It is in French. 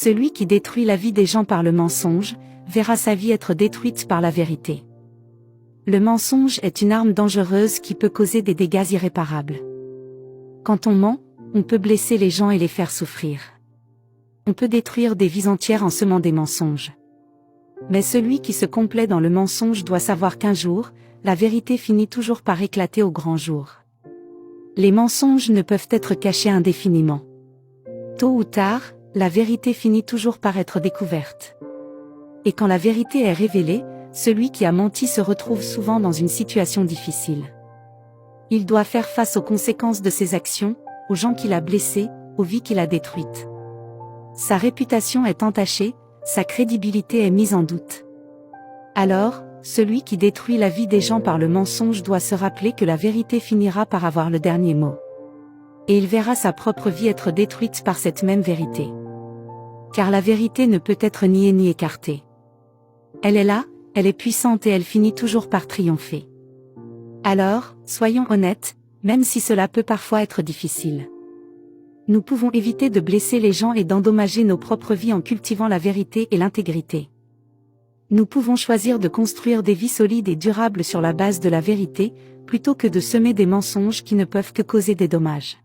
Celui qui détruit la vie des gens par le mensonge, verra sa vie être détruite par la vérité. Le mensonge est une arme dangereuse qui peut causer des dégâts irréparables. Quand on ment, on peut blesser les gens et les faire souffrir. On peut détruire des vies entières en semant des mensonges. Mais celui qui se complaît dans le mensonge doit savoir qu'un jour, la vérité finit toujours par éclater au grand jour. Les mensonges ne peuvent être cachés indéfiniment. Tôt ou tard, la vérité finit toujours par être découverte. Et quand la vérité est révélée, celui qui a menti se retrouve souvent dans une situation difficile. Il doit faire face aux conséquences de ses actions, aux gens qu'il a blessés, aux vies qu'il a détruites. Sa réputation est entachée, sa crédibilité est mise en doute. Alors, celui qui détruit la vie des gens par le mensonge doit se rappeler que la vérité finira par avoir le dernier mot. Et il verra sa propre vie être détruite par cette même vérité. Car la vérité ne peut être niée ni écartée. Elle est là, elle est puissante et elle finit toujours par triompher. Alors, soyons honnêtes, même si cela peut parfois être difficile. Nous pouvons éviter de blesser les gens et d'endommager nos propres vies en cultivant la vérité et l'intégrité. Nous pouvons choisir de construire des vies solides et durables sur la base de la vérité, plutôt que de semer des mensonges qui ne peuvent que causer des dommages.